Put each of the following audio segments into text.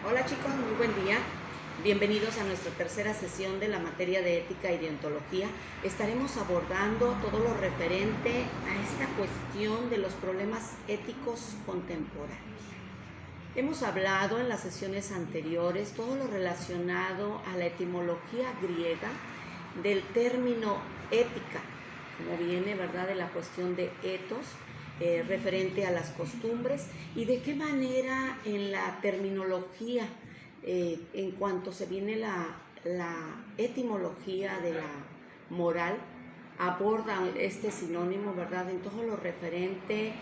Hola chicos, muy buen día. Bienvenidos a nuestra tercera sesión de la materia de ética y deontología. Estaremos abordando todo lo referente a esta cuestión de los problemas éticos contemporáneos. Hemos hablado en las sesiones anteriores todo lo relacionado a la etimología griega del término ética, como viene, ¿verdad?, de la cuestión de ethos, referente a las costumbres, y de qué manera en la terminología, en cuanto se viene la etimología de la moral, aborda este sinónimo, ¿verdad?, en todo lo referente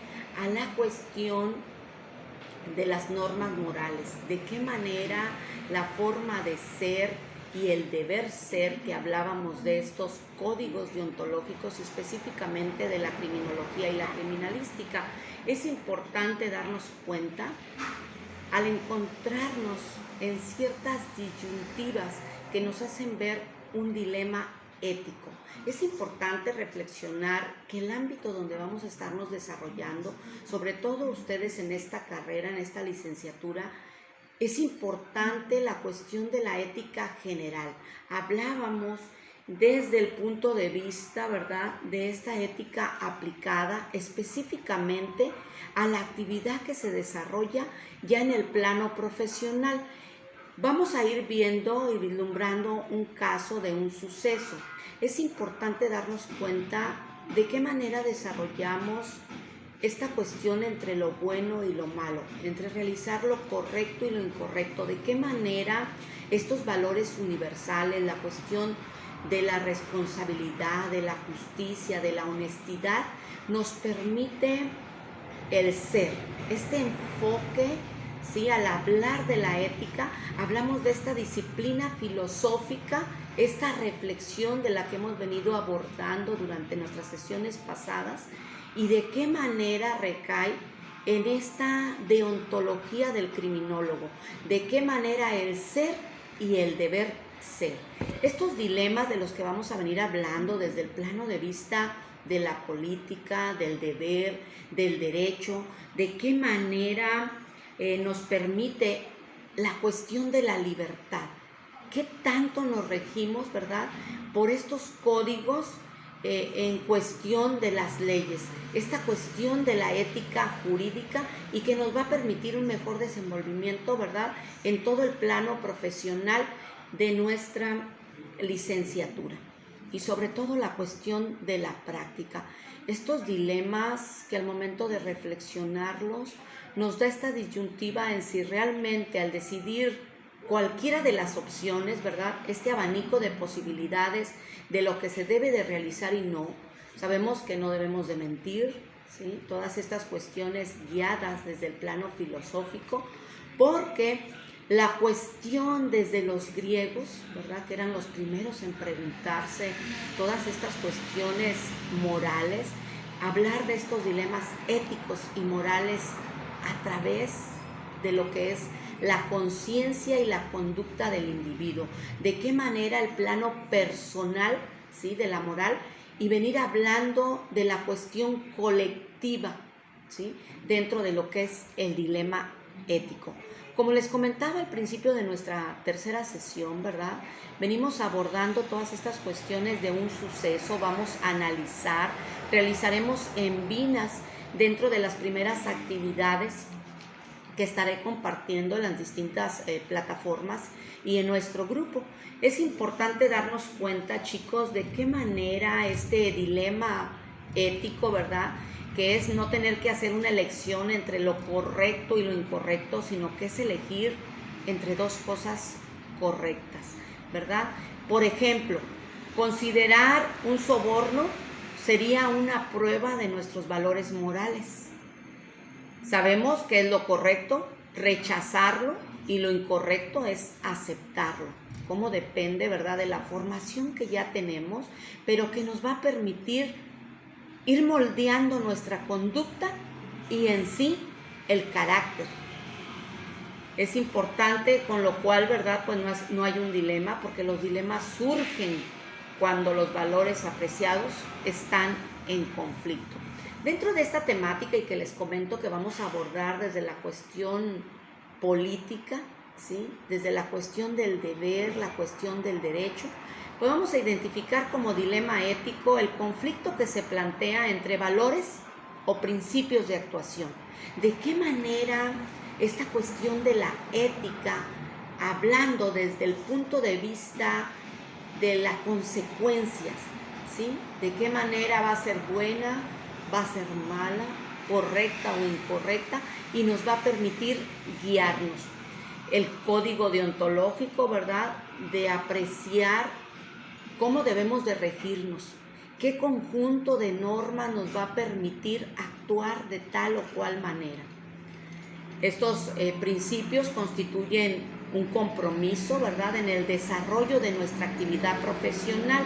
a la cuestión de las normas morales, de qué manera la forma de ser y el deber ser, que hablábamos de estos códigos deontológicos, específicamente de la criminología y la criminalística. Es importante darnos cuenta, al encontrarnos en ciertas disyuntivas que nos hacen ver un dilema ético. Es importante reflexionar que el ámbito donde vamos a estarnos desarrollando, sobre todo ustedes en esta carrera, en esta licenciatura, es importante la cuestión de la ética general. Hablábamos desde el punto de vista, ¿verdad?, de esta ética aplicada específicamente a la actividad que se desarrolla ya en el plano profesional. Vamos a ir viendo y vislumbrando un caso de un suceso. Es importante darnos cuenta de qué manera desarrollamos esta cuestión entre lo bueno y lo malo, entre realizar lo correcto y lo incorrecto, de qué manera estos valores universales, la cuestión de la responsabilidad, de la justicia, de la honestidad, nos permite el ser. Este enfoque, ¿sí? Al hablar de la ética, hablamos de esta disciplina filosófica, esta reflexión de la que hemos venido abordando durante nuestras sesiones pasadas, y de qué manera recae en esta deontología del criminólogo, de qué manera el ser y el deber ser. Estos dilemas de los que vamos a venir hablando desde el plano de vista de la política, del deber, del derecho, de qué manera nos permite la cuestión de la libertad, qué tanto nos regimos, ¿verdad?, por estos códigos en cuestión de las leyes, esta cuestión de la ética jurídica, y que nos va a permitir un mejor desenvolvimiento, ¿verdad?, en todo el plano profesional de nuestra licenciatura, y sobre todo la cuestión de la práctica. Estos dilemas que al momento de reflexionarlos nos da esta disyuntiva en si realmente al decidir cualquiera de las opciones, ¿verdad?, este abanico de posibilidades de lo que se debe de realizar y no. Sabemos que no debemos de mentir, ¿sí?, todas estas cuestiones guiadas desde el plano filosófico, porque la cuestión desde los griegos, ¿verdad?, que eran los primeros en preguntarse todas estas cuestiones morales, hablar de estos dilemas éticos y morales a través de lo que es la conciencia y la conducta del individuo, de qué manera el plano personal, ¿sí?, de la moral, y venir hablando de la cuestión colectiva, ¿sí?, dentro de lo que es el dilema ético. Como les comentaba al principio de nuestra tercera sesión, ¿verdad?, venimos abordando todas estas cuestiones de un suceso, vamos a analizar, realizaremos envinas dentro de las primeras actividades que estaré compartiendo en las distintas plataformas y en nuestro grupo. Es importante darnos cuenta, chicos, de qué manera este dilema ético, ¿verdad?, que es no tener que hacer una elección entre lo correcto y lo incorrecto, sino que es elegir entre dos cosas correctas, ¿verdad? Por ejemplo, considerar un soborno sería una prueba de nuestros valores morales. Sabemos que es lo correcto rechazarlo y lo incorrecto es aceptarlo. Cómo depende, ¿verdad?, de la formación que ya tenemos, pero que nos va a permitir ir moldeando nuestra conducta y en sí el carácter. Es importante, con lo cual, ¿verdad?, pues no hay un dilema, porque los dilemas surgen cuando los valores apreciados están en conflicto. Dentro de esta temática, y que les comento que vamos a abordar desde la cuestión política, ¿sí? Desde la cuestión del deber, la cuestión del derecho, pues vamos a identificar como dilema ético el conflicto que se plantea entre valores o principios de actuación. ¿De qué manera esta cuestión de la ética, hablando desde el punto de vista de las consecuencias, ¿sí? ¿De qué manera va a ser buena, va a ser mala, correcta o incorrecta? Y nos va a permitir guiarnos. El código deontológico, ¿verdad? De apreciar cómo debemos de regirnos, qué conjunto de normas nos va a permitir actuar de tal o cual manera. Estos principios constituyen un compromiso, ¿verdad?, en el desarrollo de nuestra actividad profesional,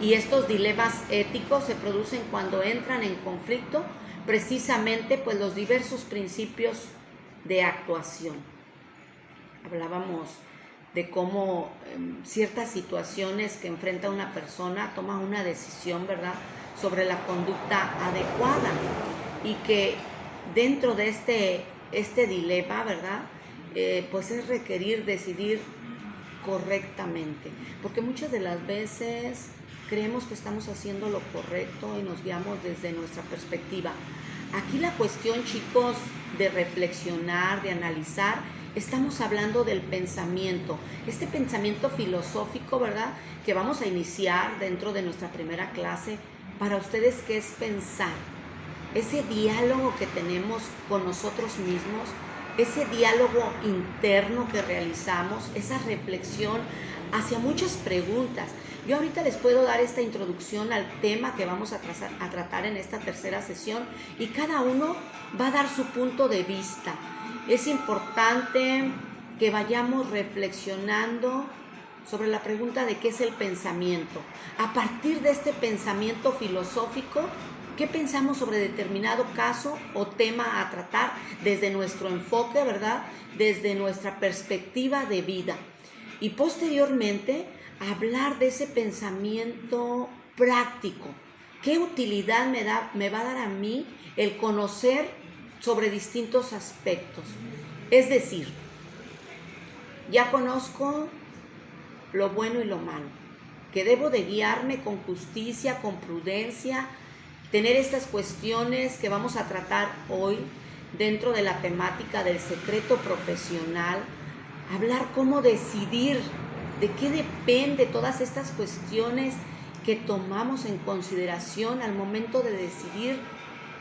y estos dilemas éticos se producen cuando entran en conflicto precisamente pues los diversos principios de actuación. Hablábamos de cómo ciertas situaciones que enfrenta una persona toma una decisión, ¿verdad?, sobre la conducta adecuada, y que dentro de este dilema, ¿verdad?, pues es requerir decidir correctamente, porque muchas de las veces creemos que estamos haciendo lo correcto y nos guiamos desde nuestra perspectiva. Aquí la cuestión, chicos, de reflexionar, de analizar, estamos hablando del pensamiento, este pensamiento filosófico, ¿verdad?, que vamos a iniciar dentro de nuestra primera clase. Para ustedes, ¿qué es pensar? Ese diálogo que tenemos con nosotros mismos, ese diálogo interno que realizamos, esa reflexión hacia muchas preguntas. Yo ahorita les puedo dar esta introducción al tema que vamos a tratar en esta tercera sesión, y cada uno va a dar su punto de vista. Es importante que vayamos reflexionando sobre la pregunta de qué es el pensamiento. A partir de este pensamiento filosófico, ¿qué pensamos sobre determinado caso o tema a tratar desde nuestro enfoque, ¿verdad?, desde nuestra perspectiva de vida? Y posteriormente, hablar de ese pensamiento práctico. ¿Qué utilidad me va a dar a mí el conocer sobre distintos aspectos? Es decir, ya conozco lo bueno y lo malo, que debo de guiarme con justicia, con prudencia, tener estas cuestiones que vamos a tratar hoy dentro de la temática del secreto profesional, hablar cómo decidir, de qué depende todas estas cuestiones que tomamos en consideración al momento de decidir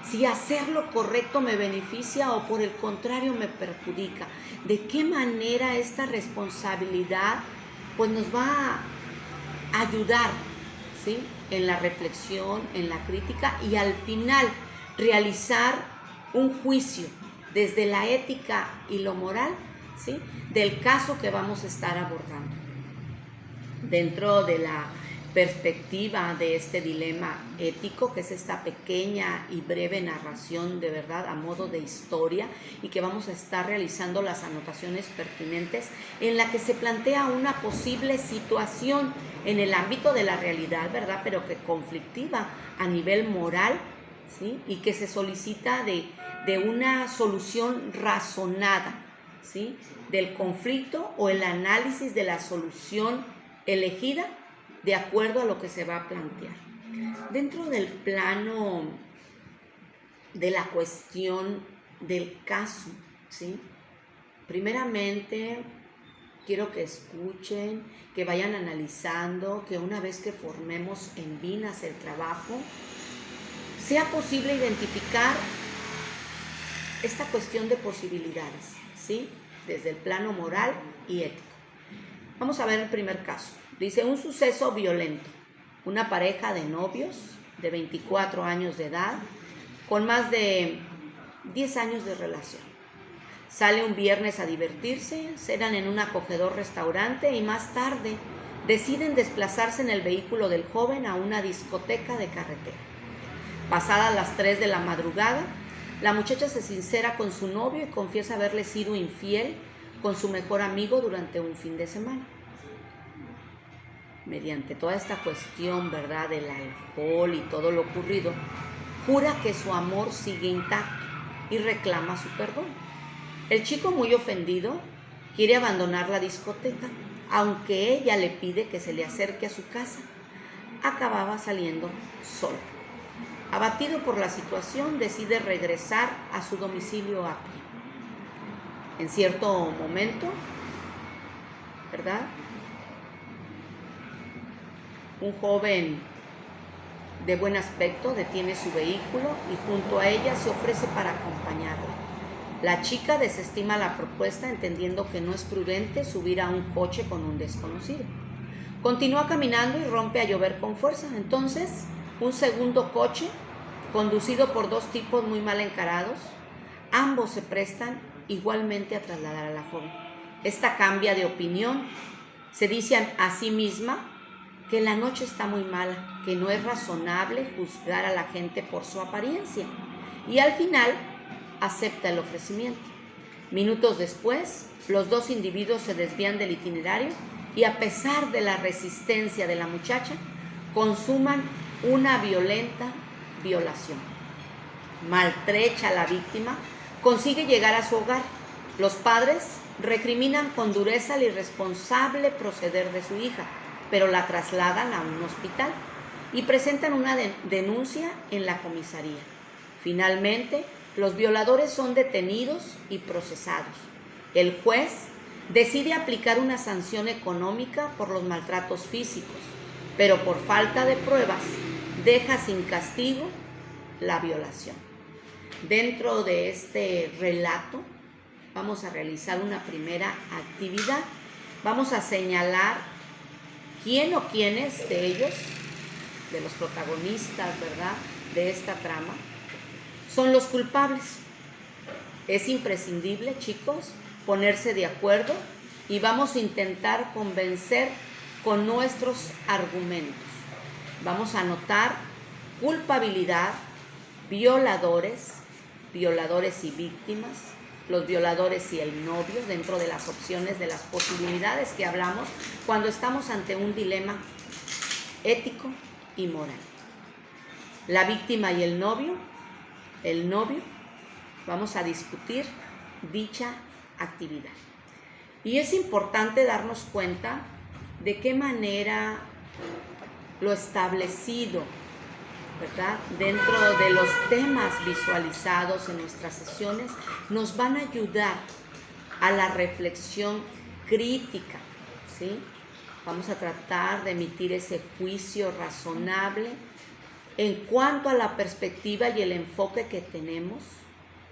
si hacer lo correcto me beneficia o por el contrario me perjudica. De qué manera esta responsabilidad pues nos va a ayudar, ¿sí?, en la reflexión, en la crítica, y al final realizar un juicio desde la ética y lo moral, ¿sí?, del caso que vamos a estar abordando. Dentro de la perspectiva de este dilema ético, que es esta pequeña y breve narración de verdad a modo de historia, y que vamos a estar realizando las anotaciones pertinentes, en la que se plantea una posible situación en el ámbito de la realidad, ¿verdad?, pero que conflictiva a nivel moral, ¿sí?, y que se solicita de una solución razonada, ¿sí?, del conflicto o el análisis de la solución elegida de acuerdo a lo que se va a plantear. Dentro del plano de la cuestión del caso, ¿sí?, primeramente quiero que escuchen, que vayan analizando, que una vez que formemos en VINAS el trabajo, sea posible identificar esta cuestión de posibilidades, ¿sí?, desde el plano moral y ético. Vamos a ver el primer caso. Dice: un suceso violento. Una pareja de novios de 24 años de edad, con más de 10 años de relación. Sale un viernes a divertirse, cenan en un acogedor restaurante y más tarde deciden desplazarse en el vehículo del joven a una discoteca de carretera. Pasadas las 3 de la madrugada, la muchacha se sincera con su novio y confiesa haberle sido infiel con su mejor amigo durante un fin de semana. Mediante toda esta cuestión, ¿verdad?, del alcohol y todo lo ocurrido, jura que su amor sigue intacto y reclama su perdón. El chico, muy ofendido, quiere abandonar la discoteca, aunque ella le pide que se le acerque a su casa. Acababa saliendo solo. Abatido por la situación, decide regresar a su domicilio a pie. En cierto momento, ¿verdad?, un joven de buen aspecto detiene su vehículo y junto a ella se ofrece para acompañarla. La chica desestima la propuesta, entendiendo que no es prudente subir a un coche con un desconocido. Continúa caminando y rompe a llover con fuerza. Entonces, un segundo coche, conducido por dos tipos muy mal encarados, ambos se prestan igualmente a trasladar a la joven. Esta cambia de opinión, se dice a sí misma que la noche está muy mala, que no es razonable juzgar a la gente por su apariencia, y al final acepta el ofrecimiento. Minutos después, los dos individuos se desvían del itinerario y, a pesar de la resistencia de la muchacha, consuman una violenta violación. Maltrecha a la víctima, consigue llegar a su hogar. Los padres recriminan con dureza el irresponsable proceder de su hija, pero la trasladan a un hospital y presentan una denuncia en la comisaría. Finalmente, los violadores son detenidos y procesados. El juez decide aplicar una sanción económica por los maltratos físicos, pero por falta de pruebas deja sin castigo la violación. Dentro de este relato vamos a realizar una primera actividad. Vamos a señalar quién o quiénes de ellos, de los protagonistas, ¿verdad?, de esta trama, son los culpables. Es imprescindible, chicos, ponerse de acuerdo y vamos a intentar convencer con nuestros argumentos. Vamos a anotar culpabilidad, violadores y víctimas, los violadores y el novio, dentro de las opciones, de las posibilidades que hablamos cuando estamos ante un dilema ético y moral. La víctima y el novio, vamos a discutir dicha actividad. Y es importante darnos cuenta de qué manera lo establecido, ¿verdad?, dentro de los temas visualizados en nuestras sesiones nos van a ayudar a la reflexión crítica, ¿sí? Vamos a tratar de emitir ese juicio razonable en cuanto a la perspectiva y el enfoque que tenemos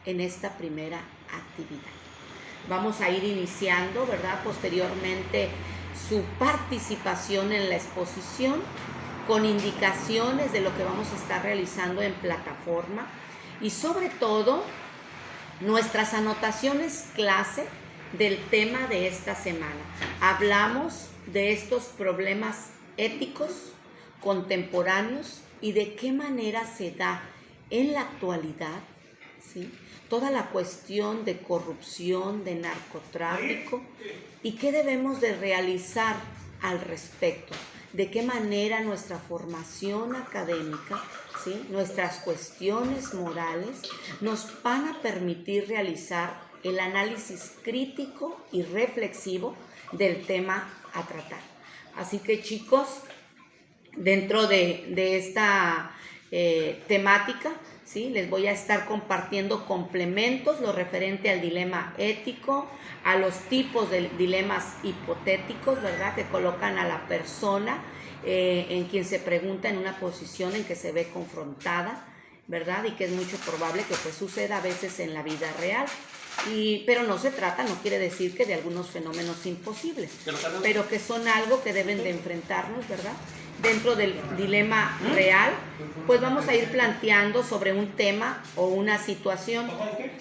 en esta primera actividad. Vamos a ir iniciando, ¿verdad?, posteriormente su participación en la exposición, con indicaciones de lo que vamos a estar realizando en plataforma y sobre todo nuestras anotaciones clase del tema de esta semana. Hablamos de estos problemas éticos contemporáneos y de qué manera se da en la actualidad, ¿sí?, toda la cuestión de corrupción, de narcotráfico, y qué debemos de realizar al respecto. De qué manera nuestra formación académica, ¿sí?, nuestras cuestiones morales nos van a permitir realizar el análisis crítico y reflexivo del tema a tratar. Así que, chicos, dentro de esta temática, ¿sí?, les voy a estar compartiendo complementos, lo referente al dilema ético, a los tipos de dilemas hipotéticos, ¿verdad?, que colocan a la persona en quien se pregunta en una posición en que se ve confrontada, ¿verdad?, y que es mucho probable que pues suceda a veces en la vida real. Pero no se trata, no quiere decir que de algunos fenómenos imposibles, pero que son algo que deben de enfrentarnos, ¿verdad? Dentro del dilema real, pues vamos a ir planteando sobre un tema o una situación,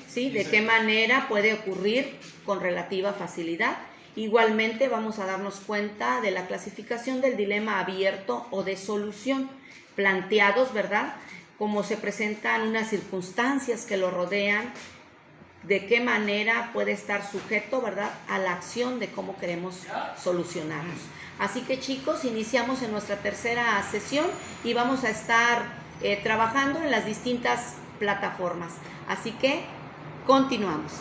¿sí?, de qué manera puede ocurrir con relativa facilidad. Igualmente vamos a darnos cuenta de la clasificación del dilema abierto o de solución, planteados, ¿verdad?, cómo se presentan unas circunstancias que lo rodean, de qué manera puede estar sujeto, ¿verdad?, a la acción de cómo queremos solucionarlos. Así que, chicos, iniciamos en nuestra tercera sesión y vamos a estar trabajando en las distintas plataformas. Así que continuamos.